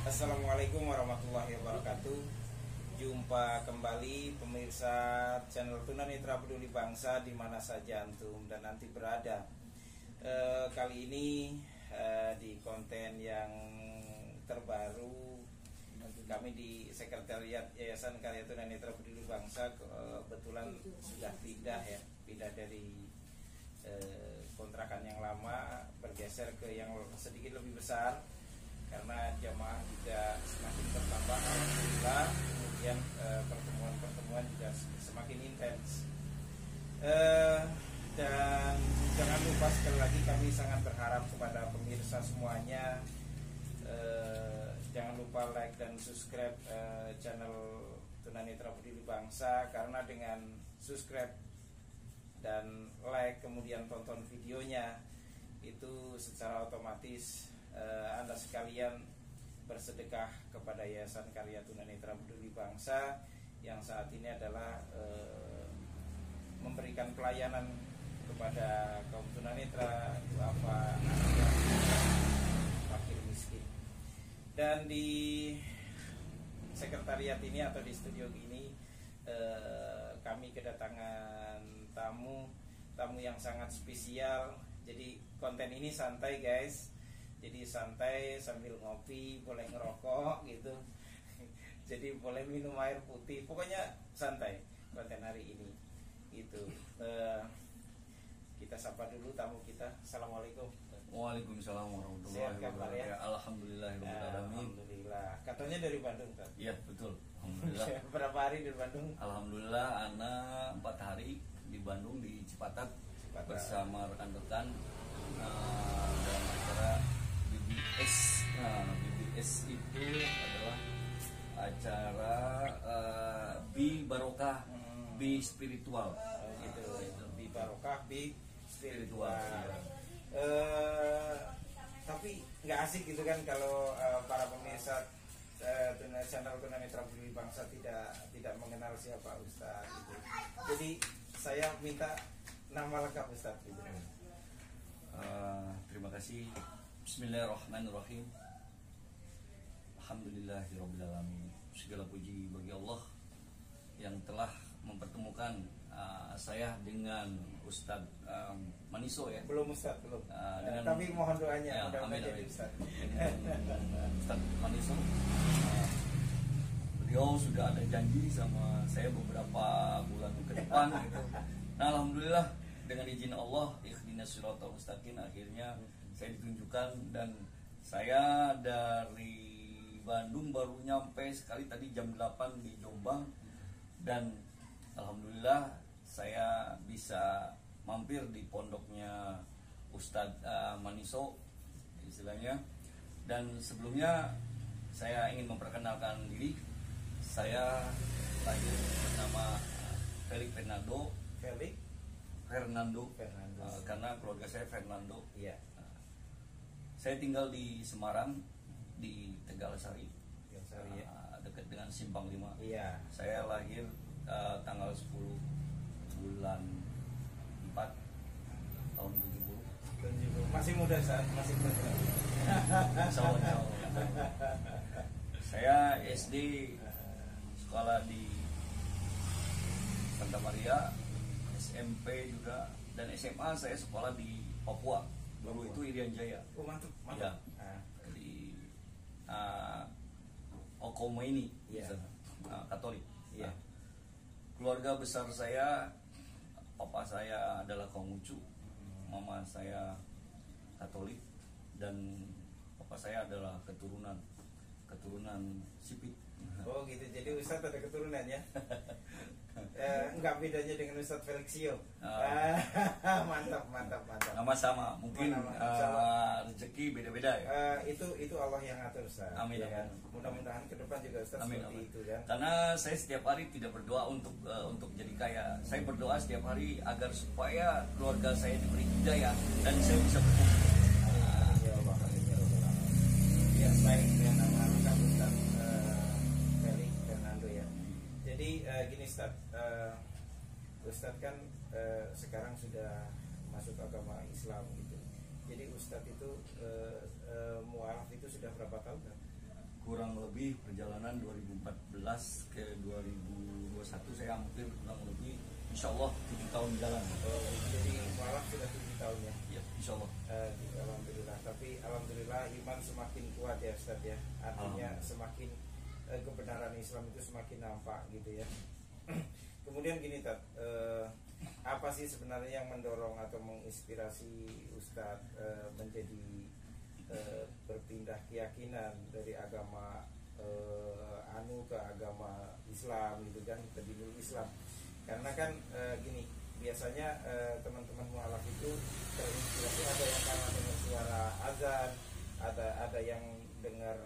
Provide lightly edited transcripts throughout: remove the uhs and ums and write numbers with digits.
Assalamualaikum warahmatullahi wabarakatuh. Jumpa kembali pemirsa channel Tunanetra Peduli Bangsa di mana saja antum dan nanti berada. Kali ini di konten yang terbaru, kami di Sekretariat Yayasan Karya Tunanetra Peduli Bangsa kebetulan sudah pindah dari kontrakan yang lama, bergeser ke yang sedikit lebih besar karena jamaah juga semakin bertambah, alhamdulillah. Kemudian pertemuan juga semakin intens, dan jangan lupa sekali lagi kami sangat berharap kepada pemirsa semuanya, jangan lupa like dan subscribe channel Tunanetra Peduli Bangsa, karena dengan subscribe dan like kemudian tonton videonya itu secara otomatis Anda sekalian bersedekah kepada Yayasan Karya Tunanetra Peduli Bangsa yang saat ini adalah memberikan pelayanan kepada kaum tunanetra, duafa, anak fakir miskin. Dan di sekretariat ini atau di studio ini kami kedatangan tamu yang sangat spesial. Jadi konten ini santai guys, jadi santai sambil ngopi, boleh ngerokok gitu. Jadi boleh minum air putih, pokoknya santai konten hari ini gitu. Kita sapa dulu tamu kita. Assalamualaikum. Waalaikumsalam warahmatullahi wabarakatuh. Ya? Alhamdulillah. Alhamdulillah. Katanya dari Bandung kan? Iya betul. Alhamdulillah. Berapa hari di Bandung? Alhamdulillah, Ana 4 hari di Bandung, di Cipatat bersama rekan-rekan dalam acara BBS. BBS itu adalah acara Bi Barokah, Bi Spiritual. Gitu. Bi Barokah, Bi Spiritual. Tapi nggak asik gitu kan kalau para pemirsa channel Tunanetra Peduli Bangsa tidak mengenal siapa Ustadz gitu. Jadi saya minta nama lengkap Ustadz gitu. Terima kasih. Bismillahirrahmanirrahim. Alhamdulillahirobbilalamin. Segala puji bagi Allah yang telah mempertemukan saya dengan Ustadz Maniso ya. Belum Ustadz, belum. Tapi mohon doanya mudah-mudahan jadi Ustadz. Ustadz Maniso, beliau sudah ada janji sama saya beberapa bulan ke depan gitu. Nah, alhamdulillah dengan izin Allah, ikhdinas siratal mustaqim, akhirnya saya ditunjukkan dan saya dari Bandung baru nyampe sekali tadi jam 8 di Jombang, dan alhamdulillah saya bisa mampir di pondoknya Ustadz Maniso istilahnya. Dan sebelumnya saya ingin memperkenalkan diri. Saya lahir bernama Felix Fernando. Karena keluarga saya Fernando. Iya. Saya tinggal di Semarang, di Tegalasari, dekat dengan Simpang 5. Iya. Saya lahir tanggal 10 bulan 4 tahun 70. Masih muda saat masih muda. Saya SD sekolah di Santa Maria, SMP juga, dan SMA saya sekolah di Papua. Dulu itu Irian Jaya. Oh, mantap. Ya, di Okomoini, Katolik. Iya. Keluarga besar saya, papa saya adalah Konghucu, mama saya Katolik, dan papa saya adalah keturunan Sipit. Oh gitu, jadi Ustadz ada keturunan ya? Enggak bedanya dengan Ustadz Felixio. Mantap. Nama sama, mungkin rezeki beda-beda ya. Itu Allah yang atur Ustadz. Amin. Ya, kan? Mudah-mudahan ke depan juga Ustadz seperti itu kan. Karena saya setiap hari tidak berdoa untuk jadi kaya. Saya berdoa setiap hari agar supaya keluarga saya diberi hidayah dan saya bisa berkumpul. Ya Allah. Ya baik, ya nama lengkap Ustadz Felix Fernando ya. Jadi gini Ustadz kan sekarang sudah masuk agama Islam gitu. Jadi Ustadz itu mualaf itu sudah berapa tahun kan? kurang lebih perjalanan 2014 ke 2021 saya hampir kurang lebih insya Allah 7 tahun jalan. Jadi malah sudah 7 tahun ya. Ya, insya Allah. Alhamdulillah. Tapi alhamdulillah iman semakin kuat ya Ustaz ya. Artinya semakin kebenaran Islam itu semakin nampak gitu ya. Kemudian gini Tat, apa sih sebenarnya yang mendorong atau menginspirasi Ustadz menjadi berpindah keyakinan dari agama anu ke agama Islam gitu kan, ke dinul Islam? Karena kan gini, biasanya teman-teman mualaf itu terinspirasi, ada yang karena dengar suara azan, ada yang dengar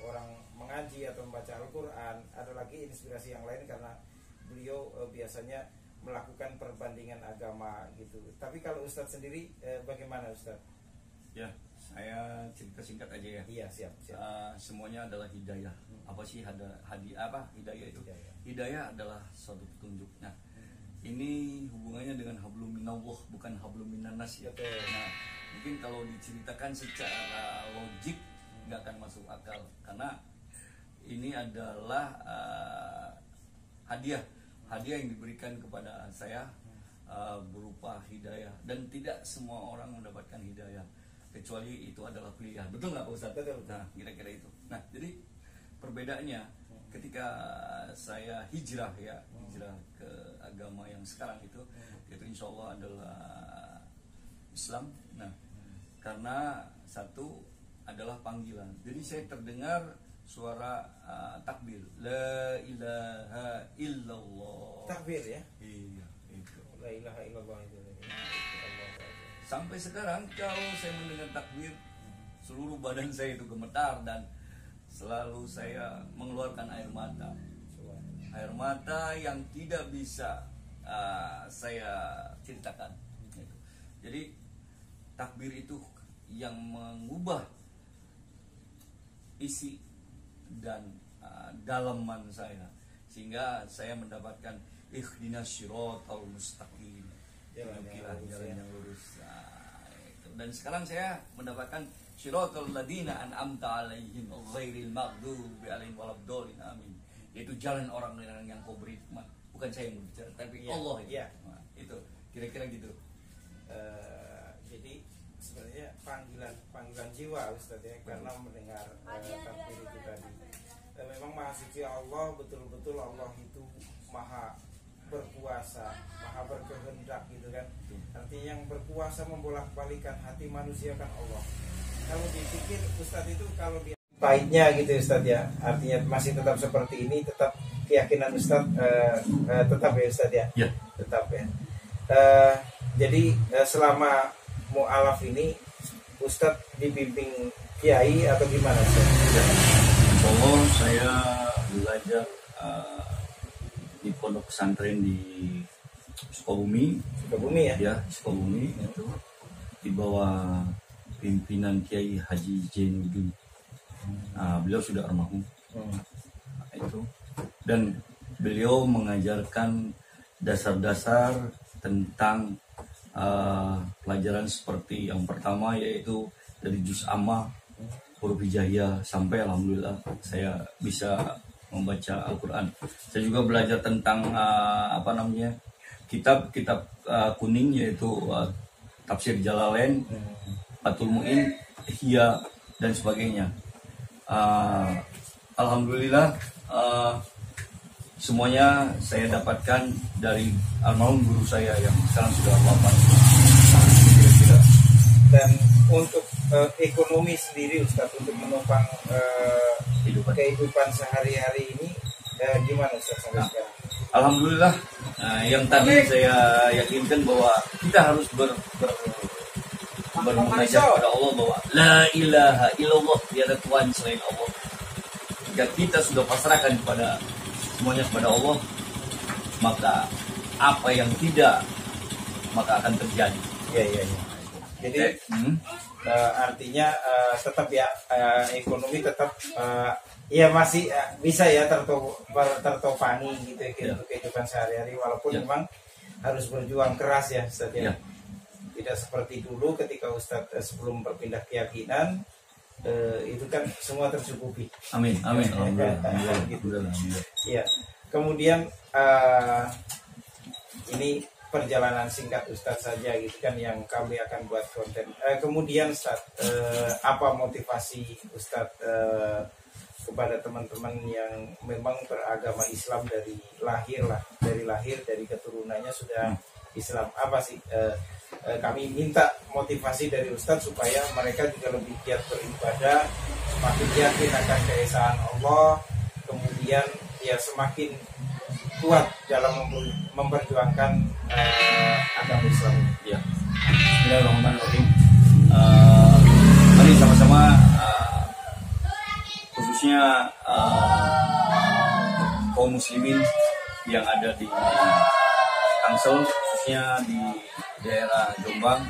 orang mengaji atau membaca Al-Quran, ada lagi inspirasi yang lain karena beliau biasanya melakukan perbandingan agama gitu. Tapi kalau Ustadz sendiri bagaimana Ustadz? Ya, saya cerita singkat aja ya. Iya, siap. Semuanya adalah hidayah. Apa sih hidayah itu? Hidayah adalah suatu petunjuk. Nah, ini hubungannya dengan hablum minallah, bukan hablum minannas ya. Nah, mungkin kalau diceritakan secara logik nggak akan masuk akal, karena ini adalah hadiah yang diberikan kepada saya berupa hidayah, dan tidak semua orang mendapatkan hidayah kecuali itu adalah pilihan. Betul nggak Pak Ustadz? Betul. Nah, kira-kira itu. Nah, jadi perbedaannya ketika saya hijrah ke agama yang sekarang itu insya Allah adalah Islam. Nah, karena satu adalah panggilan. Jadi saya terdengar suara takbir, la ilaha illallah. Takbir ya? Iya, itu. La ilaha illallah itu. Sampai sekarang kalau saya mendengar takbir, seluruh badan saya itu gemetar dan selalu saya mengeluarkan air mata. Air mata yang tidak bisa saya ceritakan. Jadi takbir itu yang mengubah isi dan dalaman saya, sehingga saya mendapatkan ikhdinas syiratal mustaqim, jalan yang lurus. Dan sekarang saya mendapatkan syiratal ladina an'amta alaihim ghairil maghdubi alaihim waladdallin, amin. Yaitu jalan orang yang kau beri nikmat. Bukan saya yang berbicara, tapi Allah itu. Nah, itu kira-kira gitu. Jadi sebenarnya panggilan jiwa Ustaz ya, karena mendengar takbir itu tadi. Memang maha suci Allah, betul-betul Allah itu maha berkuasa, maha berkehendak gitu kan. Artinya yang berkuasa membolak-balikan hati manusia kan Allah. Kalau dipikir Ustaz itu, kalau dia pahitnya gitu Ustaz ya, artinya masih tetap seperti ini, tetap keyakinan Ustaz tetap ya Ustaz ya? Ya. Tetap ya. Jadi selama mu'alaf ini Ustaz dibimbing kiai atau gimana Ustaz? Ya. Allah, saya belajar di pondok pesantren di Sukabumi ya? Ya, Sukabumi itu di bawah pimpinan Kiai Haji Zainuddin. Beliau sudah almarhum. Itu, dan beliau mengajarkan dasar-dasar tentang pelajaran seperti yang pertama, yaitu dari juz amma, huruf hijaiyah, sampai alhamdulillah saya bisa membaca Al-Quran. Saya juga belajar tentang kitab-kitab kuning, yaitu tafsir Jalalain, Fathul Mu'in, Ihya, dan sebagainya. Alhamdulillah semuanya saya dapatkan dari almarhum guru saya yang sekarang sudah wafat. Kira-kira. Dan untuk ekonomi sendiri Ustaz, untuk menopang kehidupan sehari-hari ini gimana Ustaz sampai sekarang? Alhamdulillah, yang tadi saya yakinkan bahwa kita harus bermunajat kepada Allah bahwa la ilaha illallah, tiada Tuhan selain Allah. Jika kita sudah pasrahkan semuanya kepada Allah, maka apa yang tidak maka akan terjadi. Iya. Jadi artinya tetap ya ekonomi tetap ya masih bisa ya tertopangi gitu ya, untuk kehidupan sehari-hari, walaupun memang harus berjuang keras ya Ustaz ya. Tidak seperti dulu ketika Ustaz sebelum berpindah keyakinan itu kan semua tercukupi. Amin, amin. Alhamdulillah. Iya. Kemudian ini perjalanan singkat Ustadz saja gitu kan yang kami akan buat konten. Kemudian Ustadz, apa motivasi Ustadz kepada teman-teman yang memang beragama Islam dari lahir dari keturunannya sudah Islam? Apa sih? Kami minta motivasi dari Ustadz supaya mereka juga lebih giat beribadah, semakin yakin akan keesaan Allah, kemudian ya semakin kuat dalam memperjuangkan agama Islam. Ya. Bismillahirrahmanirrahim. Mari sama-sama khususnya kaum muslimin yang ada di Tangsel, khususnya di daerah Jombang,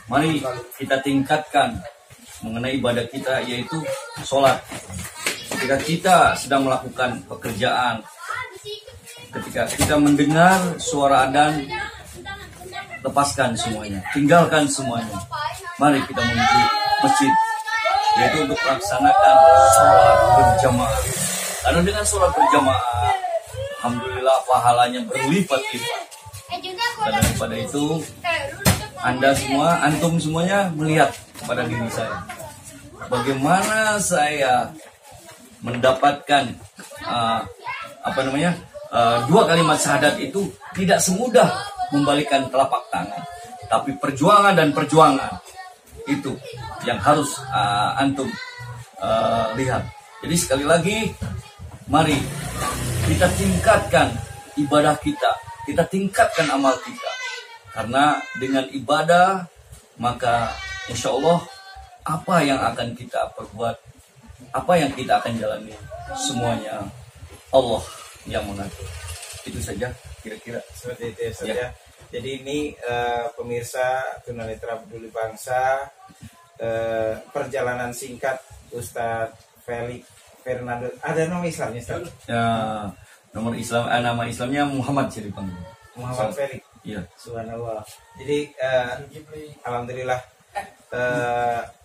mari kita tingkatkan mengenai ibadah kita, yaitu sholat. Ketika kita sedang melakukan pekerjaan, ketika kita mendengar suara adzan, lepaskan semuanya, tinggalkan semuanya, mari kita menuju masjid, yaitu untuk melaksanakan sholat berjamaah. Karena dengan sholat berjamaah, alhamdulillah pahalanya berlipat-lipat. Dan daripada itu, antum semuanya melihat kepada diri saya, bagaimana saya mendapatkan dua kalimat syahadat itu tidak semudah membalikkan telapak tangan, tapi perjuangan dan perjuangan itu yang harus antum lihat. Jadi sekali lagi, mari kita tingkatkan ibadah kita tingkatkan amal kita, karena dengan ibadah maka insya Allah apa yang akan kita perbuat, apa yang kita akan jalani, semuanya Allah yang mengatur. Itu saja kira-kira. Seperti itu saja. Ya. Jadi ini pemirsa Tunanetra Peduli Bangsa, perjalanan singkat Ustadz Felix Fernando. Ada nama Islamnya, Ustadz? Ya, nama Islamnya Muhammad Syarifan. Muhammad Felix. Iya. Subhanallah. Jadi alhamdulillah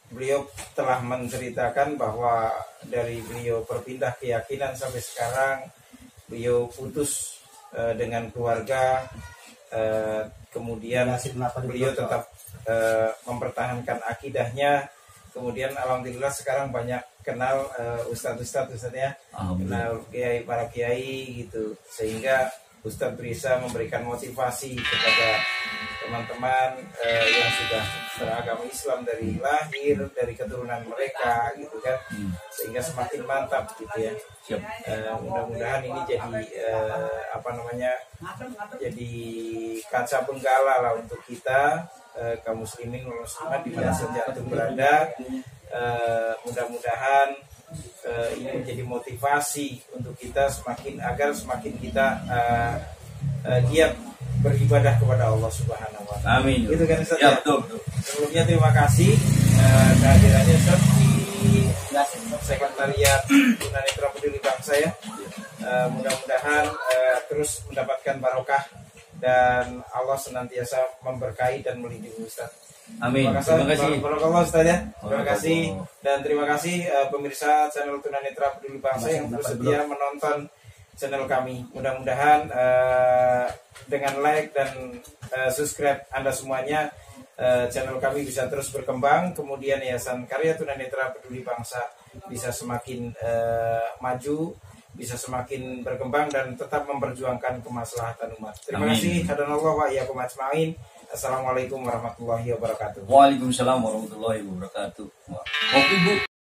beliau telah menceritakan bahwa dari beliau berpindah keyakinan sampai sekarang beliau putus dengan keluarga, kemudian beliau tetap mempertahankan akidahnya. Kemudian alhamdulillah sekarang banyak kenal ustadz ya, kenal para kiai gitu, sehingga Ustadz bisa memberikan motivasi kepada teman-teman yang sudah beragama Islam dari lahir, dari keturunan mereka gitu kan, sehingga semakin mantap gitu ya. Mudah-mudahan ini jadi jadi kaca benggala lah untuk kita kaum muslimin dan muslimat di mana saja antum berada. Mudah-mudahan ini menjadi motivasi untuk kita agar semakin kita giat beribadah kepada Allah Subhanahu wa taala. Amin. Gitu kan Ustaz? Ya, betul. Sebelumnya terima kasih kehadirannya Ustaz di Sekretariat Tunanetra Peduli Bangsa ya. Mudah-mudahan terus mendapatkan barokah dan Allah senantiasa memberkahi dan melindungi Ustaz. Amin. Terima kasih. Ustaz ya. Terima kasih dan terima kasih pemirsa channel Tunanetra Peduli Bangsa yang bersedia menonton channel kami. Mudah-mudahan dengan like dan subscribe Anda semuanya, channel kami bisa terus berkembang. Kemudian Yayasan Karya Tunanetra Peduli Bangsa bisa semakin maju, bisa semakin berkembang dan tetap memperjuangkan kemaslahatan umat. Terima kasih. Hadanallah wa iyyakum ajmain. Assalamualaikum warahmatullahi wabarakatuh. Waalaikumsalam warahmatullahi wabarakatuh. Oke Bu.